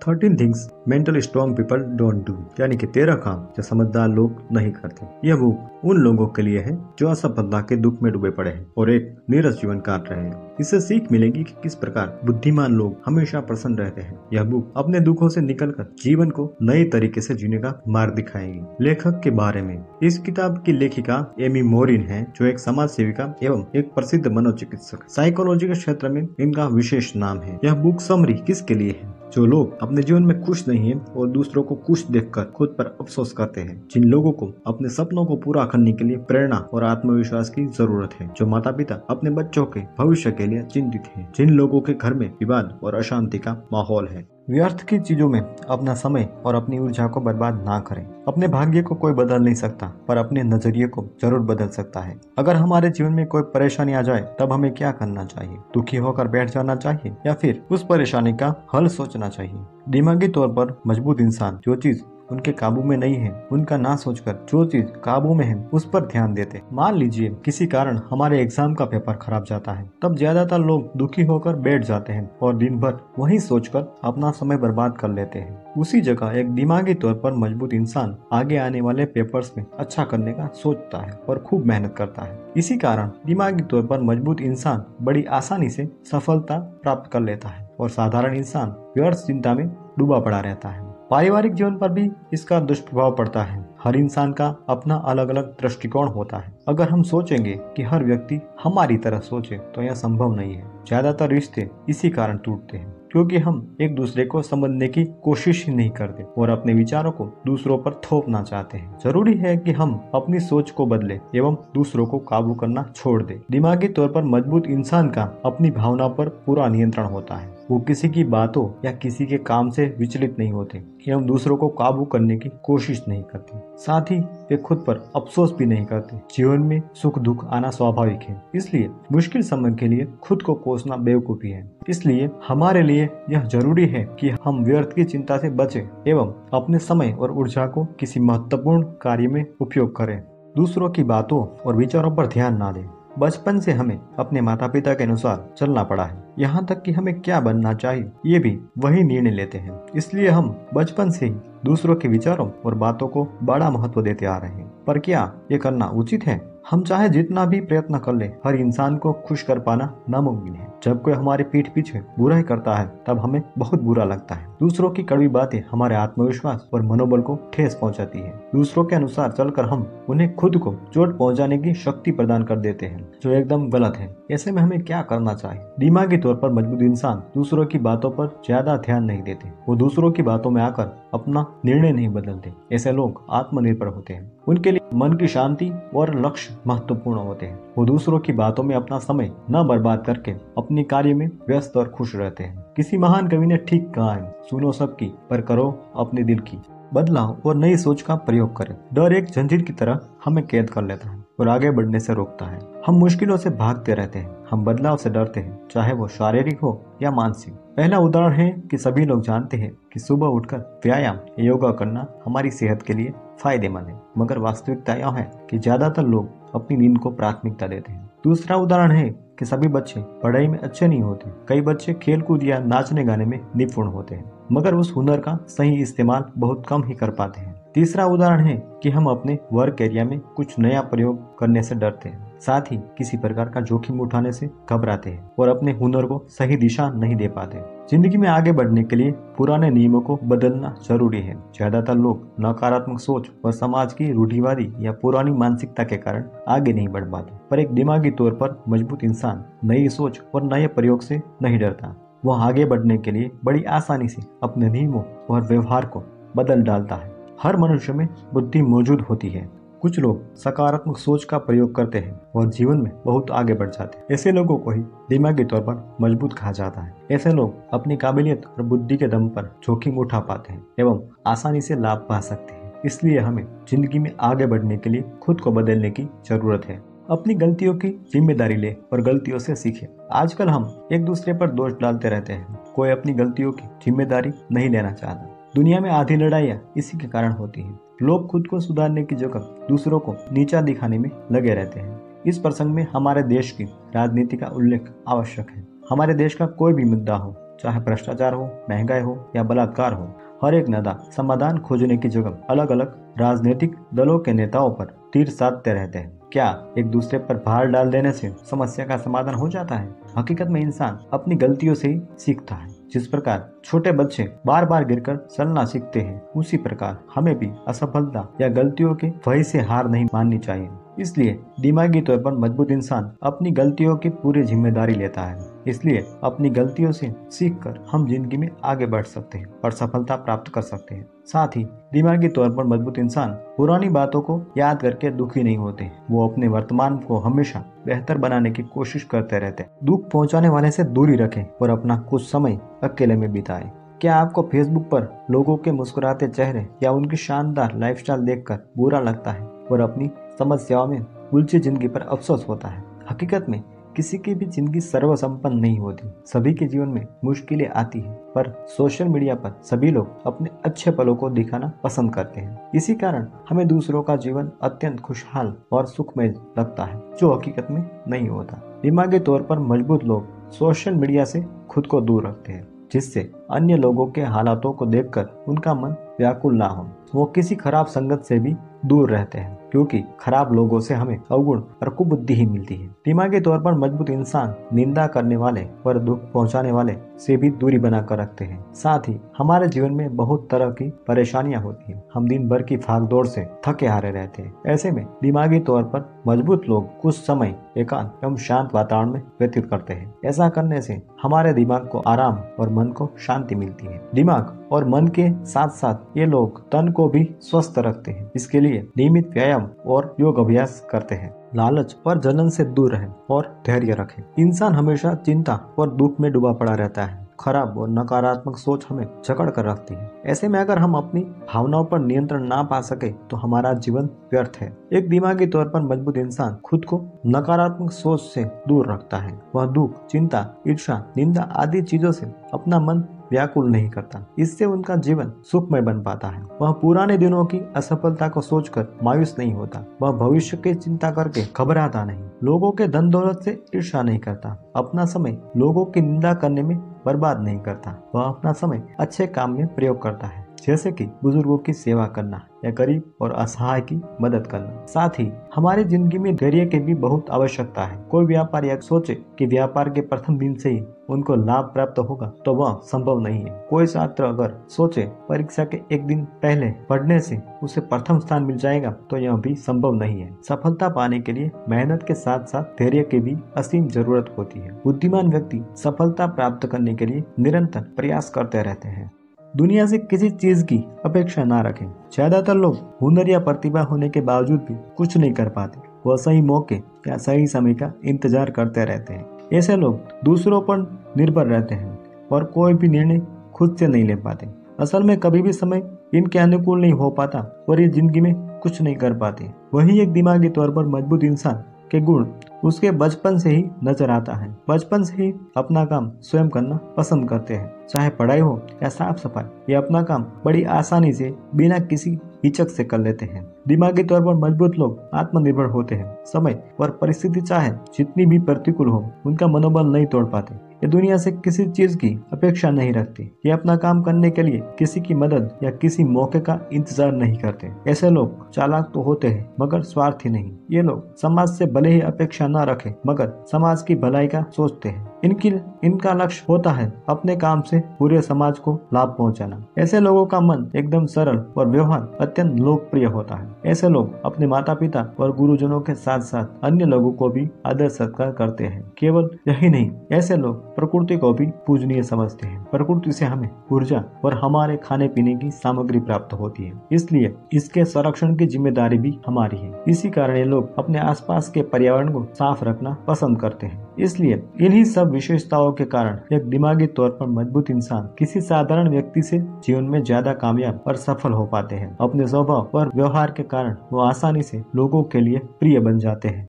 13 things mentally strong people don't do, यानी कि 13 काम जो समझदार लोग नहीं करते। यह बुक उन लोगों के लिए है जो असफलता के दुख में डूबे पड़े हैं और एक नीरस जीवन काट रहे हैं। इससे सीख मिलेगी कि किस प्रकार बुद्धिमान लोग हमेशा प्रसन्न रहते हैं। यह बुक अपने दुखों से निकलकर जीवन को नए तरीके से जीने का मार्ग दिखाएगी। लेखक के बारे में, इस किताब की लेखिका एमी मोरिन है, जो एक समाज सेविका एवं एक प्रसिद्ध मनोचिकित्सक। साइकोलॉजी के क्षेत्र में इनका विशेष नाम है। यह बुक समरी किसके लिए है? जो लोग अपने जीवन में खुश नहीं हैं और दूसरों को खुश देखकर खुद पर अफसोस करते हैं। जिन लोगों को अपने सपनों को पूरा करने के लिए प्रेरणा और आत्मविश्वास की जरूरत है। जो माता पिता अपने बच्चों के भविष्य के लिए चिंतित हैं। जिन लोगों के घर में विवाद और अशांति का माहौल है। व्यर्थ की चीजों में अपना समय और अपनी ऊर्जा को बर्बाद ना करें। अपने भाग्य को कोई बदल नहीं सकता, पर अपने नजरिए को जरूर बदल सकता है। अगर हमारे जीवन में कोई परेशानी आ जाए तब हमें क्या करना चाहिए? दुखी होकर बैठ जाना चाहिए या फिर उस परेशानी का हल सोचना चाहिए? दिमागी तौर पर मजबूत इंसान जो चीज उनके काबू में नहीं है उनका ना सोचकर जो चीज काबू में है उस पर ध्यान देते। मान लीजिए किसी कारण हमारे एग्जाम का पेपर खराब जाता है, तब ज्यादातर लोग दुखी होकर बैठ जाते हैं और दिन भर वही सोचकर अपना समय बर्बाद कर लेते हैं। उसी जगह एक दिमागी तौर पर मजबूत इंसान आगे आने वाले पेपर्स में अच्छा करने का सोचता है और खूब मेहनत करता है। इसी कारण दिमागी तौर पर मजबूत इंसान बड़ी आसानी से सफलता प्राप्त कर लेता है और साधारण इंसान व्यर्थ चिंता में डूबा पड़ा रहता है। पारिवारिक जीवन पर भी इसका दुष्प्रभाव पड़ता है। हर इंसान का अपना अलग अलग दृष्टिकोण होता है। अगर हम सोचेंगे कि हर व्यक्ति हमारी तरह सोचे तो यह संभव नहीं है। ज्यादातर रिश्ते इसी कारण टूटते हैं क्योंकि हम एक दूसरे को समझने की कोशिश ही नहीं करते और अपने विचारों को दूसरों पर थोपना चाहते हैं। जरूरी है कि हम अपनी सोच को बदले एवं दूसरों को काबू करना छोड़ दें। दिमागी तौर पर मजबूत इंसान का अपनी भावना पर पूरा नियंत्रण होता है। वो किसी की बातों या किसी के काम से विचलित नहीं होते एवं दूसरों को काबू करने की कोशिश नहीं करते। साथ ही वे खुद पर अफसोस भी नहीं करते। जीवन में सुख दुख आना स्वाभाविक है, इसलिए मुश्किल समय के लिए खुद को कोसना बेवकूफी है। इसलिए हमारे लिए यह जरूरी है कि हम व्यर्थ की चिंता से बचें एवं अपने समय और ऊर्जा को किसी महत्वपूर्ण कार्य में उपयोग करें। दूसरों की बातों और विचारों पर ध्यान ना दें। बचपन से हमें अपने माता पिता के अनुसार चलना पड़ा है। यहाँ तक कि हमें क्या बनना चाहिए ये भी वही निर्णय लेते हैं। इसलिए हम बचपन से ही दूसरों के विचारों और बातों को बड़ा महत्व देते आ रहे हैं। पर क्या ये करना उचित है? हम चाहे जितना भी प्रयत्न कर ले, हर इंसान को खुश कर पाना नामुमकिन है। जब कोई हमारे पीठ पीछे बुराई करता है तब हमें बहुत बुरा लगता है। दूसरों की कड़वी बातें हमारे आत्मविश्वास और मनोबल को ठेस पहुंचाती है। दूसरों के अनुसार चलकर हम उन्हें खुद को चोट पहुंचाने की शक्ति प्रदान कर देते हैं, जो एकदम गलत है। ऐसे में हमें क्या करना चाहिए? दिमागी तौर पर मजबूत इंसान दूसरों की बातों पर ज्यादा ध्यान नहीं देते। वो दूसरों की बातों में आकर अपना निर्णय नहीं बदलते। ऐसे लोग आत्मनिर्भर होते हैं। उनके लिए मन की शांति और लक्ष्य महत्वपूर्ण होते हैं। वो दूसरों की बातों में अपना समय न बर्बाद करके अपने कार्य में व्यस्त और खुश रहते हैं। किसी महान कवि ने ठीक कहा है, सुनो सबकी पर करो अपने दिल की। बदलाव और नई सोच का प्रयोग करें। डर एक जंजीर की तरह हमें कैद कर लेता है और आगे बढ़ने से रोकता है। हम मुश्किलों से भागते रहते हैं। हम बदलाव से डरते हैं, चाहे वो शारीरिक हो या मानसिक। पहला उदाहरण है कि सभी लोग जानते हैं कि सुबह उठकर व्यायाम या योगा करना हमारी सेहत के लिए फायदेमंद है, मगर वास्तविकता यह है कि ज्यादातर लोग अपनी नींद को प्राथमिकता देते हैं। दूसरा उदाहरण है कि सभी बच्चे पढ़ाई में अच्छे नहीं होते। कई बच्चे खेलकूद या नाचने गाने में निपुण होते हैं, मगर उस हुनर का सही इस्तेमाल बहुत कम ही कर पाते हैं। तीसरा उदाहरण है कि हम अपने वर्क एरिया में कुछ नया प्रयोग करने से डरते हैं, साथ ही किसी प्रकार का जोखिम उठाने से घबराते हैं और अपने हुनर को सही दिशा नहीं दे पाते। जिंदगी में आगे बढ़ने के लिए पुराने नियमों को बदलना जरूरी है। ज्यादातर लोग नकारात्मक सोच और समाज की रूढ़िवादी या पुरानी मानसिकता के कारण आगे नहीं बढ़ पाते, पर एक दिमागी तौर पर मजबूत इंसान नई सोच और नए प्रयोग से नहीं डरता। वह आगे बढ़ने के लिए बड़ी आसानी से अपने नियमों और व्यवहार को बदल डालता है। हर मनुष्य में बुद्धि मौजूद होती है। कुछ लोग सकारात्मक सोच का प्रयोग करते हैं और जीवन में बहुत आगे बढ़ जाते हैं। ऐसे लोगों को ही दिमागी तौर पर मजबूत कहा जाता है। ऐसे लोग अपनी काबिलियत और बुद्धि के दम पर जोखिम उठा पाते हैं एवं आसानी से लाभ पा सकते हैं। इसलिए हमें जिंदगी में आगे बढ़ने के लिए खुद को बदलने की जरूरत है। अपनी गलतियों की जिम्मेदारी ले और गलतियों से सीखे। आजकल हम एक दूसरे पर दोष डालते रहते हैं। कोई अपनी गलतियों की जिम्मेदारी नहीं लेना चाहता। दुनिया में आधी लड़ाइयाँ इसी के कारण होती हैं। लोग खुद को सुधारने की जगह दूसरों को नीचा दिखाने में लगे रहते हैं। इस प्रसंग में हमारे देश की राजनीति का उल्लेख आवश्यक है। हमारे देश का कोई भी मुद्दा हो, चाहे भ्रष्टाचार हो, महंगाई हो या बलात्कार हो। हर एक नेता समाधान खोजने की जगह अलग अलग राजनीतिक दलों के नेताओं पर तीर साधते रहते हैं। क्या एक दूसरे पर भार डाल देने से समस्या का समाधान हो जाता है? हकीकत में इंसान अपनी गलतियों से ही सीखता है। जिस प्रकार छोटे बच्चे बार बार गिरकर चलना सीखते हैं, उसी प्रकार हमें भी असफलता या गलतियों के भय से हार नहीं माननी चाहिए। इसलिए दिमागी तौर पर मजबूत इंसान अपनी गलतियों की पूरी जिम्मेदारी लेता है। इसलिए अपनी गलतियों से सीखकर हम जिंदगी में आगे बढ़ सकते हैं और सफलता प्राप्त कर सकते हैं। साथ ही दिमागी तौर पर मजबूत इंसान पुरानी बातों को याद करके दुखी नहीं होते। वो अपने वर्तमान को हमेशा बेहतर बनाने की कोशिश करते रहते हैं। दुख पहुंचाने वाले से दूरी रखें और अपना कुछ समय अकेले में बिताएं। क्या आपको फेसबुक पर लोगों के मुस्कुराते चेहरे या उनकी शानदार लाइफस्टाइल देखकर बुरा लगता है और अपनी समस्याओं में उलझी जिंदगी पर अफसोस होता है? हकीकत में किसी की भी जिंदगी सर्वसंपन्न नहीं होती। सभी के जीवन में मुश्किलें आती हैं, पर सोशल मीडिया पर सभी लोग अपने अच्छे पलों को दिखाना पसंद करते हैं। इसी कारण हमें दूसरों का जीवन अत्यंत खुशहाल और सुखमय लगता है, जो हकीकत में नहीं होता। दिमागी तौर पर मजबूत लोग सोशल मीडिया से खुद को दूर रखते हैं, जिससे अन्य लोगों के हालातों को देखकर उनका मन व्याकुल ना हो। वो किसी खराब संगत से भी दूर रहते हैं, क्योंकि खराब लोगों से हमें अवगुण और कुबुद्धि ही मिलती है। दिमागी तौर पर मजबूत इंसान निंदा करने वाले और दुख पहुंचाने वाले से भी दूरी बनाकर रखते हैं। साथ ही हमारे जीवन में बहुत तरह की परेशानियां होती हैं। हम दिन भर की भागदौड़ से थके हारे रहते हैं। ऐसे में दिमागी तौर पर मजबूत लोग कुछ समय एकांत एवं शांत वातावरण में व्यतीत करते हैं। ऐसा करने से हमारे दिमाग को आराम और मन को शांति मिलती है। दिमाग और मन के साथ साथ ये लोग तन को भी स्वस्थ रखते हैं। इसके लिए नियमित व्यायाम और योग अभ्यास करते हैं। लालच और जलन से दूर रहें और धैर्य रखें। इंसान हमेशा चिंता और दुख में डूबा पड़ा रहता है। खराब और नकारात्मक सोच हमें जकड़ कर रखती है। ऐसे में अगर हम अपनी भावनाओं पर नियंत्रण ना पा सके तो हमारा जीवन व्यर्थ है। एक दिमागी तौर पर मजबूत इंसान खुद को नकारात्मक सोच से दूर रखता है। वह दुख, चिंता, ईर्ष्या, निंदा आदि चीजों से अपना मन व्याकुल नहीं करता। इससे उनका जीवन सुखमय बन पाता है। वह पुराने दिनों की असफलता को सोचकर मायूस नहीं होता। वह भविष्य की चिंता करके घबराता नहीं। लोगों के धन दौलत से ईर्ष्या नहीं करता। अपना समय लोगों की निंदा करने में बर्बाद नहीं करता। वह अपना समय अच्छे काम में प्रयोग करता है, जैसे कि बुजुर्गों की सेवा करना या गरीब और असहाय की मदद करना। साथ ही हमारी जिंदगी में धैर्य की भी बहुत आवश्यकता है। कोई व्यापारी यह सोचे कि व्यापार के प्रथम दिन से ही उनको लाभ प्राप्त होगा तो वह संभव नहीं है। कोई छात्र अगर सोचे परीक्षा के एक दिन पहले पढ़ने से उसे प्रथम स्थान मिल जाएगा तो यह भी संभव नहीं है। सफलता पाने के लिए मेहनत के साथ साथ धैर्य की भी असीम जरूरत होती है। बुद्धिमान व्यक्ति सफलता प्राप्त करने के लिए निरंतर प्रयास करते रहते हैं। दुनिया से किसी चीज की अपेक्षा ना रखें। ज्यादातर लोग हुनर या प्रतिभा होने के बावजूद भी कुछ नहीं कर पाते। वह सही मौके या सही समय का इंतजार करते रहते हैं। ऐसे लोग दूसरों पर निर्भर रहते हैं और कोई भी निर्णय खुद से नहीं ले पाते। असल में कभी भी समय इनके अनुकूल नहीं हो पाता और ये जिंदगी में कुछ नहीं कर पाते। वही एक दिमागी तौर पर मजबूत इंसान के गुण उसके बचपन से ही नजर आता है। बचपन से ही अपना काम स्वयं करना पसंद करते हैं, चाहे पढ़ाई हो या साफ सफाई। ये अपना काम बड़ी आसानी से बिना किसी हिचक से कर लेते हैं। दिमागी तौर पर मजबूत लोग आत्मनिर्भर होते हैं। समय और परिस्थिति चाहे जितनी भी प्रतिकूल हो, उनका मनोबल नहीं तोड़ पाते। ये दुनिया से किसी चीज की अपेक्षा नहीं रखते। ये अपना काम करने के लिए किसी की मदद या किसी मौके का इंतजार नहीं करते। ऐसे लोग चालाक तो होते हैं मगर स्वार्थी नहीं। ये लोग समाज से भले ही अपेक्षा न रखें मगर समाज की भलाई का सोचते हैं। इनका लक्ष्य होता है अपने काम से पूरे समाज को लाभ पहुंचाना। ऐसे लोगों का मन एकदम सरल और व्यवहार अत्यंत लोकप्रिय होता है। ऐसे लोग अपने माता पिता और गुरुजनों के साथ साथ अन्य लोगों को भी आदर सत्कार करते हैं। केवल यही नहीं, ऐसे लोग प्रकृति को भी पूजनीय समझते हैं। प्रकृति से हमें ऊर्जा और हमारे खाने पीने की सामग्री प्राप्त होती है, इसलिए इसके संरक्षण की जिम्मेदारी भी हमारी है। इसी कारण ये लोग अपने आसपास के पर्यावरण को साफ रखना पसंद करते हैं। इसलिए इन्हीं सब विशेषताओं के कारण एक दिमागी तौर पर मजबूत इंसान किसी साधारण व्यक्ति से जीवन में ज्यादा कामयाब और सफल हो पाते हैं। अपने स्वभाव और व्यवहार के कारण वो आसानी से लोगों के लिए प्रिय बन जाते हैं।